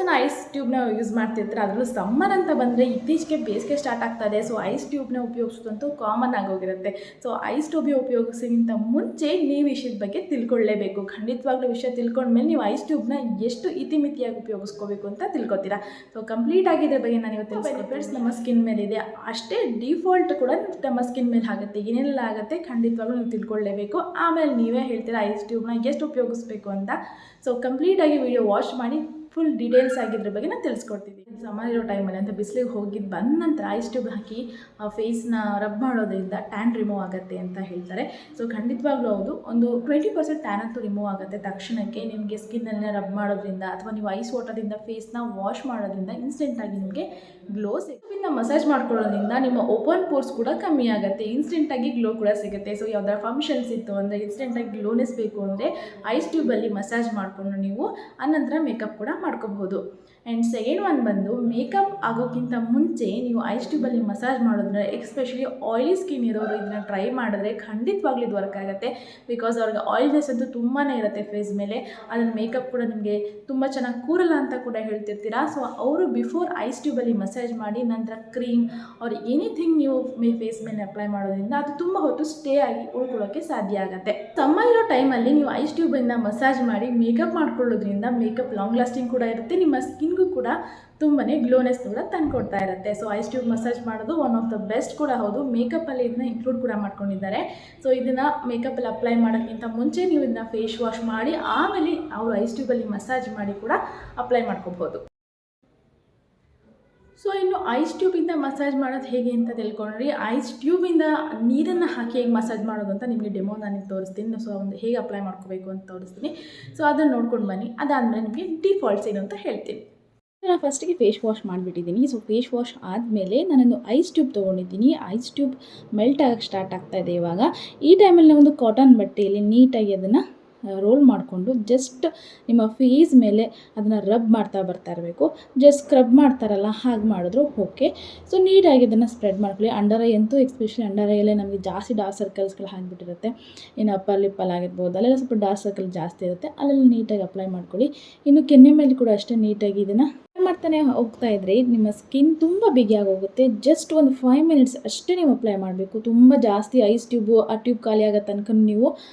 ಜನ ice ಟ್ಯೂಬ್ನ use ಮಾಡ್ತಿರ್ತಾರೆ. ಅದರಲ್ಲೂ ಸಮ್ಮರ್ ಅಂತ ಬಂದರೆ ಇತ್ತೀಚೆಗೆ ಬೇಸಿಗೆ ಸ್ಟಾರ್ಟ್ ಆಗ್ತದೆ. ಸೊ ಐಸ್ ಟ್ಯೂಬ್ನ ಉಪಯೋಗಿಸೋದಂತೂ ಕಾಮನ್ ಆಗೋಗಿರುತ್ತೆ. ಸೊ ಐಸ್ ಟ್ಯೂಬ್ನ ಉಪಯೋಗಿಸೋಕ್ಕಿಂತ ಮುಂಚೆ ನೀವು ವಿಷಯದ ಬಗ್ಗೆ ತಿಳ್ಕೊಳ್ಳೇಬೇಕು. ಖಂಡಿತವಾಗ್ಲೂ ವಿಷಯ ತಿಳ್ಕೊಂಡ್ಮೇಲೆ ನೀವು ಐಸ್ ಟ್ಯೂಬ್ನ ಎಷ್ಟು ಇತಿಮಿತಿಯಾಗಿ ಉಪಯೋಗಿಸ್ಕೋಬೇಕು ಅಂತ ತಿಳ್ಕೊತೀರಾ. ಸೊ ಕಂಪ್ಲೀಟ್ ಆಗಿ ಇದ್ರ ಬಗ್ಗೆ ನಾನು ಇವತ್ತು ಬೆನಿಫಿಟ್ಸ್ ನಮ್ಮ ಸ್ಕಿನ್ ಮೇಲೆ ಇದೆ, ಅಷ್ಟೇ ಡಿಫಾಲ್ಟ್ ಕೂಡ ನಮ್ಮ ಸ್ಕಿನ್ ಮೇಲೆ ಆಗುತ್ತೆ. ಏನೆಲ್ಲ ಆಗುತ್ತೆ ಖಂಡಿತವಾಗ್ಲೂ ನೀವು ತಿಳ್ಕೊಳ್ಳೇಬೇಕು. ಆಮೇಲೆ ನೀವೇ ಹೇಳ್ತೀರಾ ಐಸ್ ಟ್ಯೂಬ್ನ ಎಷ್ಟು ಉಪಯೋಗಿಸ್ಬೇಕು ಅಂತ. ಸೊ ಕಂಪ್ಲೀಟಾಗಿ ವಿಡಿಯೋ ವಾಚ್ ಮಾಡಿ ಫುಲ್ ಡೀಟೇಲ್ಸ್ ಆಗಿದ್ರ ಬಗ್ಗೆ ನಾನು ತಿಳಿಸ್ಕೊಡ್ತಿದ್ದೀನಿ. ಸಮ್ಮರ್ ಇರೋ ಟೈಮಲ್ಲಿ ಅಂತ ಬಿಸಿಲಿಗೆ ಹೋಗಿದ್ದು ಬಂದ ನಂತರ ಐಸ್ ಟ್ಯೂಬ್ ಹಾಕಿ ಫೇಸ್ನ ರಬ್ ಮಾಡೋದ್ರಿಂದ ಟ್ಯಾನ್ ರಿಮೂವ್ ಆಗುತ್ತೆ ಅಂತ ಹೇಳ್ತಾರೆ. ಸೊ ಖಂಡಿತವಾಗ್ಲೂ ಹೌದು, ಒಂದು 20% ಟ್ಯಾನ್ ಅಂತೂ ರಿಮೂವ್ ಆಗುತ್ತೆ ತಕ್ಷಣಕ್ಕೆ. ನಿಮಗೆ ಸ್ಕಿನ್ನನ್ನು ರಬ್ ಮಾಡೋದ್ರಿಂದ ಅಥವಾ ನೀವು ಐಸ್ ವಾಟರಿಂದ ಫೇಸ್ನ ವಾಶ್ ಮಾಡೋದ್ರಿಂದ ಇನ್ಸ್ಟೆಂಟಾಗಿ ನಿಮಗೆ ಗ್ಲೋ ಸಿಗುತ್ತೆ. ಮಸಾಜ್ ಮಾಡ್ಕೊಳ್ಳೋದ್ರಿಂದ ನಿಮ್ಮ ಓಪನ್ ಪೋರ್ಸ್ ಕೂಡ ಕಮ್ಮಿ ಆಗುತ್ತೆ, ಇನ್ಸ್ಟೆಂಟಾಗಿ ಗ್ಲೋ ಕೂಡ ಸಿಗುತ್ತೆ. ಸೊ ಯಾವ್ದಾರು ಫಂಕ್ಷನ್ಸ್ ಇತ್ತು ಅಂದರೆ ಇನ್ಸ್ಟೆಂಟಾಗಿ ಗ್ಲೋನೆಸ್ ಬೇಕು ಅಂದರೆ ಐಸ್ ಟ್ಯೂಬಲ್ಲಿ ಮಸಾಜ್ ಮಾಡಿಕೊಂಡು ನೀವು ಆನಂತರ ಮೇಕಪ್ ಕೂಡ ಮಾಡ್ಕೋಬಹುದು. ಆ್ಯಂಡ್ ಸೆಕೆಂಡ್ ಒನ್ ಬಂದು ಮೇಕಪ್ ಆಗೋಕ್ಕಿಂತ ಮುಂಚೆ ನೀವು ಐಸ್ ಟ್ಯೂಬಲ್ಲಿ ಮಸಾಜ್ ಮಾಡಿದ್ರೆ, ಎಸ್ಪೆಷಲಿ ಆಯಿಲಿ ಸ್ಕಿನ್ ಇರೋರು ಇದನ್ನು ಟ್ರೈ ಮಾಡಿದ್ರೆ ಖಂಡಿತವಾಗ್ಲೂ ಇದು ವರ್ಕ್ ಆಗುತ್ತೆ. ಬಿಕಾಸ್ ಅವ್ರಿಗೆ ಆಯಿಲ್ನೆಸ್ ಅಂತೂ ತುಂಬಾ ಇರುತ್ತೆ ಫೇಸ್ ಮೇಲೆ. ಅದನ್ನು ಮೇಕಪ್ ಕೂಡ ನಿಮಗೆ ತುಂಬ ಚೆನ್ನಾಗಿ ಕೂರಲ್ಲ ಅಂತ ಕೂಡ ಹೇಳ್ತಿರ್ತೀರಾ. ಸೊ ಅವರು ಬಿಫೋರ್ ಐಸ್ ಟ್ಯೂಬಲ್ಲಿ ಮಸಾಜ್ ಮಾಡಿ ನಂತರ ಕ್ರೀಮ್ ಆರ್ ಎನಿಥಿಂಗ್ ನೀವು ಫೇಸ್ ಮೇಲೆ ಅಪ್ಲೈ ಮಾಡೋದ್ರಿಂದ ಅದು ತುಂಬ ಹೊತ್ತು ಸ್ಟೇ ಆಗಿ ಉಳ್ಕೊಳ್ಳೋಕ್ಕೆ ಸಾಧ್ಯ ಆಗುತ್ತೆ. ಸಮ್ಮರ್ ಇರೋ ಟೈಮಲ್ಲಿ ನೀವು ಐಸ್ ಟ್ಯೂಬಿಂದ ಮಸಾಜ್ ಮಾಡಿ ಮೇಕಪ್ ಮಾಡ್ಕೊಳ್ಳೋದ್ರಿಂದ ಮೇಕಪ್ ಲಾಂಗ್ ಲಾಸ್ಟಿಂಗ್ ಕೂಡ ಇರುತ್ತೆ, ನಿಮ್ಮ ಸ್ಕಿನ್ಗೂ ಕೂಡ ತುಂಬಾ ಗ್ಲೋನೆಸ್ ಕೂಡ ತಂದುಕೊಡ್ತಾ ಇರುತ್ತೆ. ಸೊ ಐಸ್ ಟ್ಯೂಬ್ ಮಸಾಜ್ ಮಾಡೋದು ಒನ್ ಆಫ್ ದ ಬೆಸ್ಟ್ ಕೂಡ ಹೌದು. ಮೇಕಪ್ಪಲ್ಲಿ ಇದನ್ನ ಇನ್ಕ್ಲೂಡ್ ಕೂಡ ಮಾಡ್ಕೊಂಡಿದ್ದಾರೆ. ಸೊ ಇದನ್ನು ಮೇಕಪ್ಪಲ್ಲಿ ಅಪ್ಲೈ ಮಾಡೋಕ್ಕಿಂತ ಮುಂಚೆ ನೀವು ಇದನ್ನ ಫೇಸ್ ವಾಶ್ ಮಾಡಿ ಆಮೇಲೆ ಅವರು ಐಸ್ ಟ್ಯೂಬಲ್ಲಿ ಮಸಾಜ್ ಮಾಡಿ ಕೂಡ ಅಪ್ಲೈ ಮಾಡ್ಕೋಬೋದು. ಸೊ ಇನ್ನು ಐಸ್ ಟ್ಯೂಬಿಂದ ಮಸಾಜ್ ಮಾಡೋದು ಹೇಗೆ ಅಂತ ತಿಳ್ಕೊಂಡ್ರಿ. ಐಸ್ ಟ್ಯೂಬಿಂದ ನೀರನ್ನು ಹಾಕಿ ಹೇಗೆ ಮಸಾಜ್ ಮಾಡೋದು ಅಂತ ನಿಮಗೆ ಡೆಮೋ ನಾನು ತೋರಿಸ್ತೀನಿ. ಸೊ ಒಂದು ಹೇಗೆ ಅಪ್ಲೈ ಮಾಡ್ಕೋಬೇಕು ಅಂತ ತೋರಿಸ್ತೀನಿ. ಸೊ ಅದನ್ನು ನೋಡ್ಕೊಂಡು ಬನ್ನಿ. ಅದಾದಮೇಲೆ ನಿಮಗೆ ಡಿಫಾಲ್ಟ್ಸ್ ಏನು ಅಂತ ಹೇಳ್ತೀನಿ. ನಾನು ಫಸ್ಟಿಗೆ ಫೇಸ್ ವಾಶ್ ಮಾಡಿಬಿಟ್ಟಿದ್ದೀನಿ. ಸೊ ಫೇಸ್ ವಾಶ್ ಆದಮೇಲೆ ನಾನೊಂದು ಐಸ್ ಟ್ಯೂಬ್ ತೊಗೊಂಡಿದ್ದೀನಿ. ಐಸ್ ಟ್ಯೂಬ್ ಮೆಲ್ಟ್ ಆಗೋಕ್ಕೆ ಸ್ಟಾರ್ಟ್ ಆಗ್ತಾಯಿದೆ ಇವಾಗ. ಈ ಟೈಮಲ್ಲಿ ಒಂದು ಕಾಟನ್ ಬಟ್ಟೆಯಲ್ಲಿ ನೀಟಾಗಿ ಅದನ್ನು ರೋಲ್ ಮಾಡಿಕೊಂಡು ಜಸ್ಟ್ ನಿಮ್ಮ ಫೇಸ್ ಮೇಲೆ ಅದನ್ನು ರಬ್ ಮಾಡ್ತಾ ಬರ್ತಾ ಇರಬೇಕು. ಜಸ್ಟ್ ಸ್ಕ್ರಬ್ ಮಾಡ್ತಾರಲ್ಲ ಹಾಗೆ ಮಾಡಿದ್ರು ಓಕೆ. ಸೊ ನೀಟಾಗಿ ಅದನ್ನು ಸ್ಪ್ರೆಡ್ ಮಾಡ್ಕೊಳ್ಳಿ. ಅಂಡರ್ ಐ ಅಂತೂ ಎಸ್ಪೆಷಲಿ ಅಂಡರ್ ಐಯಲ್ಲೇ ನಮಗೆ ಜಾಸ್ತಿ ಡಾರ್ಕ್ ಸರ್ಕಲ್ಸ್ಗಳು ಆಗಿಬಿಟ್ಟಿರುತ್ತೆ. ಇನ್ನು ಅಪ್ಪರ್ ಲಿಪ್ಪಲ್ಲಿ ಆಗಿರ್ಬೋದು, ಅಲ್ಲೆಲ್ಲ ಸ್ವಲ್ಪ ಡಾರ್ಕ್ ಸರ್ಕಲ್ ಜಾಸ್ತಿ ಇರುತ್ತೆ, ಅಲ್ಲೆಲ್ಲ ನೀಟಾಗಿ ಅಪ್ಲೈ ಮಾಡ್ಕೊಳ್ಳಿ. ಇನ್ನು ಕೆನ್ನೆ ಮೇಲೆ ಕೂಡ ಅಷ್ಟೇ ನೀಟಾಗಿ ಇದನ್ನು ಮಾಡ್ತಾನೆ ಹೋಗ್ತಾ ಇದ್ರೆ ನಿಮ್ಮ ಸ್ಕಿನ್ ತುಂಬ ಬಿಗಿಯಾಗಿ ಹೋಗುತ್ತೆ. ಜಸ್ಟ್ ಒಂದು 5 ಮಿನಿಟ್ಸ್ ಅಷ್ಟೇ ನೀವು ಅಪ್ಲೈ ಮಾಡಬೇಕು. ತುಂಬ ಜಾಸ್ತಿ ಐಸ್ ಟ್ಯೂಬು ಆ ಟ್ಯೂಬ್ ಖಾಲಿ ಆಗೋ ತನಕ ನೀವು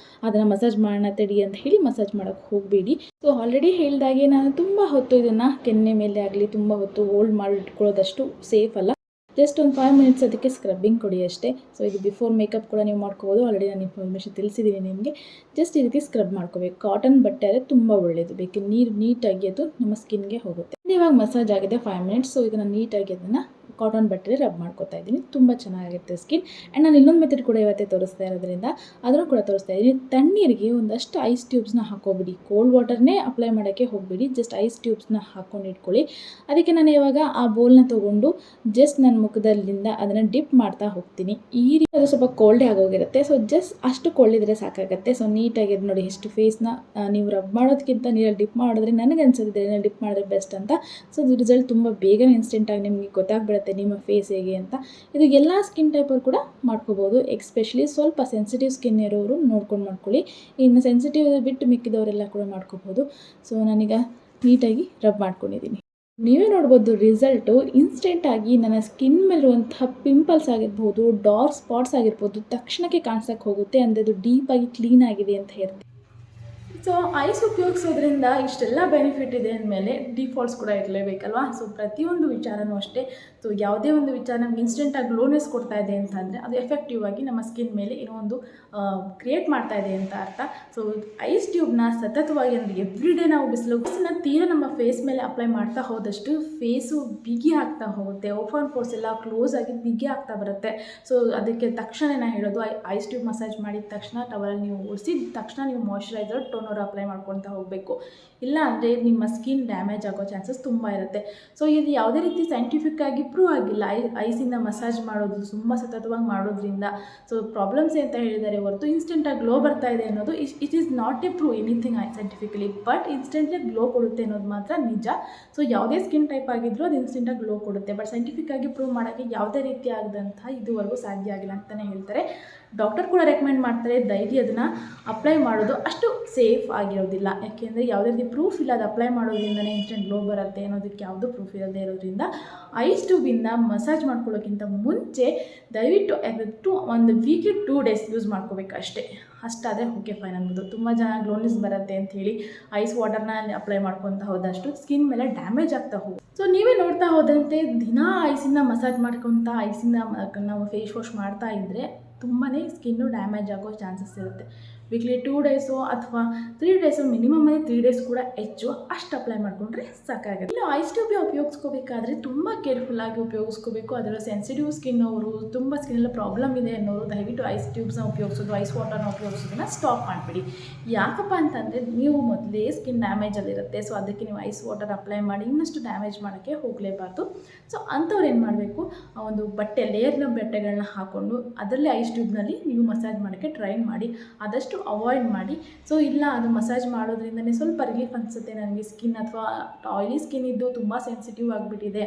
ಅದನ್ನು ಮಸಾಜ್ ಮಾಡೋಣ ತಡಿ ಅಂತ ಹೇಳಿ ಮಸಾಜ್ ಮಾಡೋಕ್ಕೆ ಹೋಗಬೇಡಿ. ಸೊ ಆಲ್ರೆಡಿ ಹೇಳಿದಾಗೆ ನಾನು ತುಂಬ ಹೊತ್ತು ಇದನ್ನು ಕೆನ್ನೆ ಮೇಲೆ ಆಗಲಿ ತುಂಬ ಹೊತ್ತು ಹೋಲ್ಡ್ ಮಾಡಿ ಇಟ್ಕೊಳ್ಳೋದಷ್ಟು ಸೇಫ್ ಅಲ್ಲ. ಜಸ್ಟ್ ಒಂದು 5 ಮಿನಿಟ್ಸ್ ಅದಕ್ಕೆ ಸ್ಕ್ರಬ್ಬಿಂಗ್ ಕೊಡಿ ಅಷ್ಟೇ. ಸೊ ಇದು ಬಿಫೋರ್ ಮೇಕಪ್ ಕೂಡ ನೀವು ಮಾಡ್ಕೋಬೋದು. ಆಲ್ರೆಡಿ ನಾನು ಇನ್ಫಾರ್ಮೇಷನ್ ತಿಳಿಸಿದ್ದೀನಿ ನಿಮಗೆ. ಜಸ್ಟ್ ಈ ರೀತಿ ಸ್ಕ್ರಬ್ ಮಾಡ್ಕೋಬೇಕು. ಕಾಟನ್ ಬಟ್ಟೆ ಆದರೆ ತುಂಬ ಒಳ್ಳೆಯದು, ಬೇಕಂದ್ರೆ ನೀರು ನೀಟಾಗಿ ಅದು ನಮ್ಮ ಸ್ಕಿನ್ಗೆ ಹೋಗುತ್ತೆ. ಇವಾಗ ಮಸಾಜ್ ಆಗಿದೆ 5 ಮಿನಿಟ್ಸ್. ಸೊ ಇದನ್ನು ನೀಟಾಗಿ ಅದನ್ನು ಕಾಟನ್ ಬಟ್ಟೆ ರಬ್ ಮಾಡ್ಕೊತಾ ಇದ್ದೀನಿ. ತುಂಬ ಚೆನ್ನಾಗಿರುತ್ತೆ ಸ್ಕಿನ್. ಆ್ಯಂಡ್ ನಾನು ಇನ್ನೊಂದು ಮೆಥಡ್ ಕೂಡ ಇವತ್ತೇ ತೋರಿಸ್ತಾ ಇರೋದ್ರಿಂದ ಅದನ್ನು ಕೂಡ ತೋರಿಸ್ತಾ ಇದ್ದೀನಿ. ತಣ್ಣೀರಿಗೆ ಒಂದಷ್ಟು ಐಸ್ ಟ್ಯೂಬ್ಸ್ನ ಹಾಕೋಬಿಡಿ. ಕೋಲ್ಡ್ ವಾಟರ್ನೇ ಅಪ್ಲೈ ಮಾಡೋಕ್ಕೆ ಹೋಗಬೇಡಿ, ಜಸ್ಟ್ ಐಸ್ ಟ್ಯೂಬ್ಸ್ನ ಹಾಕ್ಕೊಂಡು ಇಟ್ಕೊಳ್ಳಿ. ಅದಕ್ಕೆ ನಾನು ಇವಾಗ ಆ ಬೋಲ್ನ ತೊಗೊಂಡು ಜಸ್ಟ್ ನನ್ನ ಮುಖದಲ್ಲಿಂದ ಅದನ್ನು ಡಿಪ್ ಮಾಡ್ತಾ ಹೋಗ್ತೀನಿ. ಈ ರೀತಿ ಅದು ಸ್ವಲ್ಪ ಕೋಲ್ಡೇ ಆಗೋಗಿರುತ್ತೆ. ಸೊ ಜಸ್ಟ್ ಅಷ್ಟು ಕೊಳ್ಳಿದ್ರೆ ಸಾಕಾಗುತ್ತೆ. ಸೊ ನೀಟಾಗಿ ಅದು ನೋಡಿ ಎಷ್ಟು ಫೇಸ್ನ ನೀವು ರಬ್ ಮಾಡೋದಕ್ಕಿಂತ ನೀರಲ್ಲಿ ಡಿಪ್ ಮಾಡಿದ್ರೆ ನನಗೆ ಅನ್ಸುತ್ತೆ ಡಿಪ್ ಮಾಡಿದ್ರೆ ಬೆಸ್ಟ್ ಅಂತ. ಸೊ ಇದು ರಿಸಲ್ಟ್ ತುಂಬ ಬೇಗನೆ ಇನ್ಸ್ಟೆಂಟಾಗಿ ನಿಮಗೆ ಗೊತ್ತಾಗ್ಬಿಡುತ್ತೆ ನಿಮ್ಮ ಫೇಸ್ ಹೇಗೆ ಅಂತ. ಇದು ಎಲ್ಲ ಸ್ಕಿನ್ ಟೈಪಲ್ಲಿ ಕೂಡ ಮಾಡ್ಕೋಬೋದು. ಎಸ್ಪೆಷಲಿ ಸ್ವಲ್ಪ ಸೆನ್ಸಿಟಿವ್ ಸ್ಕಿನ್ ಇರೋರು ನೋಡ್ಕೊಂಡು ಮಾಡ್ಕೊಳ್ಳಿ. ಇನ್ನು ಸೆನ್ಸಿಟಿವ್ ಬಿಟ್ಟು ಮಿಕ್ಕಿದವರೆಲ್ಲ ಕೂಡ ಮಾಡ್ಕೋಬೋದು. ಸೊ ನಾನೀಗ ನೀಟಾಗಿ ರಬ್ ಮಾಡ್ಕೊಂಡಿದ್ದೀನಿ. ನೀವೇ ನೋಡ್ಬೋದು ರಿಸಲ್ಟು ಇನ್ಸ್ಟೆಂಟಾಗಿ ನನ್ನ ಸ್ಕಿನ್ ಮೇಲಿರುವಂತಹ ಪಿಂಪಲ್ಸ್ ಆಗಿರ್ಬೋದು, ಡಾರ್ಕ್ ಸ್ಪಾಟ್ಸ್ ಆಗಿರ್ಬೋದು ತಕ್ಷಣಕ್ಕೆ ಕಾಣಿಸೋಕ್ಕೆ ಹೋಗುತ್ತೆ. ಅಂದರೆ ಅದು ಡೀಪಾಗಿ ಕ್ಲೀನ್ ಆಗಿದೆ ಅಂತ ಹೇಳ್ತೀನಿ. ಸೊ ಐಸ್ ಉಪಯೋಗಿಸೋದ್ರಿಂದ ಇಷ್ಟೆಲ್ಲ ಬೆನಿಫಿಟ್ ಇದೆ ಅಂದಮೇಲೆ ಡಿಫಾಲ್ಟ್ಸ್ ಕೂಡ ಇರಲೇಬೇಕಲ್ವಾ. ಸೊ ಪ್ರತಿಯೊಂದು ವಿಚಾರನೂ ಅಷ್ಟೇ. ಸೊ ಯಾವುದೇ ಒಂದು ವಿಚಾರ ನಮ್ಗೆ ಇನ್ಸ್ಟೆಂಟಾಗಿ ಗ್ಲೋನೆಸ್ ಕೊಡ್ತಾ ಇದೆ ಅಂತಂದರೆ ಅದು ಎಫೆಕ್ಟಿವ್ ಆಗಿ ನಮ್ಮ ಸ್ಕಿನ್ ಮೇಲೆ ಏನೋ ಒಂದು ಕ್ರಿಯೇಟ್ ಮಾಡ್ತಾ ಇದೆ ಅಂತ ಅರ್ಥ. ಸೊ ಐಸ್ ಟ್ಯೂಬ್ನ ಸತತವಾಗಿ ಅಂದರೆ ಎವ್ರಿ ಡೇ ನಾವು ಬಿಸಿಲನ್ನ ತೀರ ನಮ್ಮ ಫೇಸ್ ಮೇಲೆ ಅಪ್ಲೈ ಮಾಡ್ತಾ ಹೋದಷ್ಟು ಫೇಸು ಬಿಗಿ ಆಗ್ತಾ ಹೋಗುತ್ತೆ. ಓಪನ್ ಪೋರ್ಸ್ ಎಲ್ಲ ಕ್ಲೋಸ್ ಆಗಿ ಬಿಗಿ ಆಗ್ತಾ ಬರುತ್ತೆ. ಸೊ ಅದಕ್ಕೆ ತಕ್ಷಣ ನಾನು ಹೇಳೋದು ಐಸ್ ಟ್ಯೂಬ್ ಮಸಾಜ್ ಮಾಡಿದ ತಕ್ಷಣ ಟವಲಲ್ಲಿ ನೀವು ಒರೆಸಿದ ತಕ್ಷಣ ನೀವು ಮಾಯ್ಶ್ಚರೈಸರ್ ಟೋನರ್ ಅಪ್ಲೈ ಮಾಡ್ಕೊತಾ ಹೋಗಬೇಕು. ಇಲ್ಲ ಅಂದರೆ ನಿಮ್ಮ ಸ್ಕಿನ್ ಡ್ಯಾಮೇಜ್ ಆಗೋ ಚಾನ್ಸಸ್ ತುಂಬ ಇರುತ್ತೆ. ಸೊ ಇದು ಯಾವುದೇ ರೀತಿ ಸೈಂಟಿಫಿಕ್ ಆಗಿ ಪ್ರೂವ್ ಆಗಿಲ್ಲ ಐಸಿಂದ ಮಸಾಜ್ ಮಾಡೋದು ತುಂಬ ಸತತವಾಗಿ ಮಾಡೋದ್ರಿಂದ. ಸೊ ಪ್ರಾಬ್ಲಮ್ಸ್ ಅಂತ ಹೇಳಿದ್ದಾರೆ ಹೊರತು ಇನ್ಸ್ಟೆಂಟಾಗಿ ಗ್ಲೋ ಬರ್ತಾ ಇದೆ ಅನ್ನೋದು it is not A prove anything scientifically. But instantly glow ಕೊಡುತ್ತೆ ಅನ್ನೋದು ಮಾತ್ರ ನಿಜ. ಸೊ ಯಾವುದೇ ಸ್ಕಿನ್ ಟೈಪ್ ಆಗಿದ್ರೂ ಅದು ಇನ್ಸ್ಟೆಂಟಾಗಿ ಗ್ಲೋ ಕೊಡುತ್ತೆ. ಬಟ್ ಸೈಂಟಿಫಿಕ್ ಆಗಿ ಪ್ರೂವ್ ಮಾಡೋಕ್ಕೆ ಯಾವುದೇ ರೀತಿ ಆಗದಂತಹ ಇದುವರೆಗೂ ಸಾಧ್ಯ ಆಗಿಲ್ಲ ಅಂತಲೇ ಹೇಳ್ತಾರೆ. ಡಾಕ್ಟರ್ ಕೂಡ ರೆಕಮೆಂಡ್ ಮಾಡ್ತಾರೆ ಡೈಲಿ ಅದನ್ನು ಅಪ್ಲೈ ಮಾಡೋದು ಅಷ್ಟು ಸೇಫ್ ಸೇಫ್ ಆಗಿರೋದಿಲ್ಲ. ಯಾಕೆಂದರೆ ಯಾವುದೇ ರೀತಿ ಪ್ರೂಫ್ ಇಲ್ಲ, ಅದು ಅಪ್ಲೈ ಮಾಡೋದ್ರಿಂದನೇ ಇನ್ಸ್ಟೆಂಟ್ ಗ್ಲೋ ಬರುತ್ತೆ ಅನ್ನೋದಕ್ಕೆ ಯಾವುದೂ ಪ್ರೂಫ್ ಇಲ್ಲದೆ ಇರೋದ್ರಿಂದ ಐಸ್ ಟ್ಯೂಬಿಂದ ಮಸಾಜ್ ಮಾಡ್ಕೊಳ್ಳೋಕ್ಕಿಂತ ಮುಂಚೆ ದಯವಿಟ್ಟು ಒಂದು ವೀಕ್ಲಿ 2 ಡೇಸ್ ಯೂಸ್ ಮಾಡ್ಕೋಬೇಕು ಅಷ್ಟಾದರೆ ಓಕೆ ಫೈನ್ ಅನ್ಬೋದು. ತುಂಬ ಜನ ಗ್ಲೋನೆಸ್ ಬರುತ್ತೆ ಅಂಥೇಳಿ ಐಸ್ ವಾಟರ್ನ ಅಪ್ಲೈ ಮಾಡ್ಕೊತಾ ಹೋದಷ್ಟು ಸ್ಕಿನ್ ಮೇಲೆ ಡ್ಯಾಮೇಜ್ ಆಗ್ತಾ ಹೋಗುತ್ತೆ. ಸೊ ನೀವೇ ನೋಡ್ತಾ ಹೋದಂತೆ ದಿನ ಐಸಿಂದ ಮಸಾಜ್ ಮಾಡ್ಕೊತಾ ಐಸಿಂದ ನಾವು ಫೇಸ್ ವಾಶ್ ಮಾಡ್ತಾ ಇದ್ದರೆ ತುಂಬಾ ಸ್ಕಿನ್ನು ಡ್ಯಾಮೇಜ್ ಆಗೋ ಚಾನ್ಸಸ್ ಇರುತ್ತೆ. ವೀಕ್ಲಿ 2 ಡೇಸು ಅಥವಾ 3 ಡೇಸು, ಮಿನಿಮಮ್ 3 ಡೇಸ್ ಕೂಡ ಹೆಚ್ಚು ಅಷ್ಟು ಅಪ್ಲೈ ಮಾಡಿಕೊಂಡ್ರೆ ಸಾಕಾಗುತ್ತೆ. ಇನ್ನು ಐಸ್ ಟ್ಯೂಬ್ ಉಪಯೋಗಿಸ್ಕೋಬೇಕಾದ್ರೆ ತುಂಬ ಕೇರ್ಫುಲ್ಲಾಗಿ ಉಪಯೋಗಿಸ್ಕೋಬೇಕು. ಅದರ ಸೆನ್ಸಿಟಿವ್ ಸ್ಕಿನ್ ಅವರು, ತುಂಬ ಸ್ಕಿನ್ನೆಲ್ಲ ಪ್ರಾಬ್ಲಮ್ ಇದೆ ಅನ್ನೋರು ದಯವಿಟ್ಟು ಐಸ್ ಟ್ಯೂಬ್ಸ್ನ ಉಪಯೋಗಿಸೋದು, ಐಸ್ ವಾಟರ್ನ ಉಪಯೋಗಿಸೋದನ್ನ ಸ್ಟಾಪ್ ಮಾಡಿಬಿಡಿ. ಯಾಕಪ್ಪ ಅಂತಂದರೆ ನೀವು ಮೊದಲೇ ಸ್ಕಿನ್ ಡ್ಯಾಮೇಜಲ್ಲಿರುತ್ತೆ. ಸೊ ಅದಕ್ಕೆ ನೀವು ಐಸ್ ವಾಟರ್ ಅಪ್ಲೈ ಮಾಡಿ ಇನ್ನಷ್ಟು ಡ್ಯಾಮೇಜ್ ಮಾಡೋಕ್ಕೆ ಹೋಗಲೇಬಾರ್ದು. ಸೊ ಅಂಥವ್ರು ಏನು ಮಾಡಬೇಕು, ಒಂದು ಲೇಯರ್ನ ಬಟ್ಟೆಗಳನ್ನ ಹಾಕ್ಕೊಂಡು ಅದರಲ್ಲಿ ಐಸ್ ಟ್ಯೂಬ್ನಲ್ಲಿ ನೀವು ಮಸಾಜ್ ಮಾಡೋಕ್ಕೆ ಟ್ರೈ ಮಾಡಿ, ಆದಷ್ಟು ಅವಾಯ್ಡ್ ಮಾಡಿ. ಸೊ ಇಲ್ಲ ಅದು ಮಸಾಜ್ ಮಾಡೋದ್ರಿಂದನೇ ಸ್ವಲ್ಪ ರಿಲೀಫ್ ಅನಿಸುತ್ತೆ ನನಗೆ ಸ್ಕಿನ್, ಅಥವಾ ಆಯಿಲಿ ಸ್ಕಿನ್ ಇದ್ದು ತುಂಬ ಸೆನ್ಸಿಟಿವ್ ಆಗಿಬಿಟ್ಟಿದೆ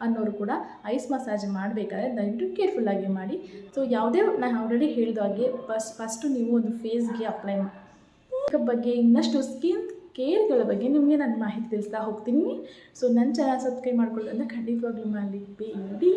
ಅನ್ನೋರು ಕೂಡ ಐಸ್ ಮಸಾಜ್ ಮಾಡಬೇಕಾದ್ರೆ ದಯವಿಟ್ಟು ಕೇರ್ಫುಲ್ಲಾಗಿ ಮಾಡಿ. ಸೊ ಯಾವುದೇ ನಾನು ಆಲ್ರೆಡಿ ಹೇಳಿದಾಗೆ ಫಸ್ಟು ನೀವು ಒಂದು ಫೇಸ್ಗೆ ಅಪ್ಲೈ ಮೇಕಪ್ ಬಗ್ಗೆ, ಇನ್ನಷ್ಟು ಸ್ಕಿನ್ ಕೇರ್ಗಳ ಬಗ್ಗೆ ನಿಮಗೆ ನಾನು ಮಾಹಿತಿ ತಿಳಿಸ್ತಾ ಹೋಗ್ತೀನಿ. ಸೊ ನನ್ನ ಚಾನಲ್ ಸಬ್ಸ್ಕ್ರೈಬ್ ಮಾಡ್ಕೊಳ್ಳೋದನ್ನು ಖಂಡಿತವಾಗ್ಲೂ ಮಾಡಿ ಬೇಡಿ.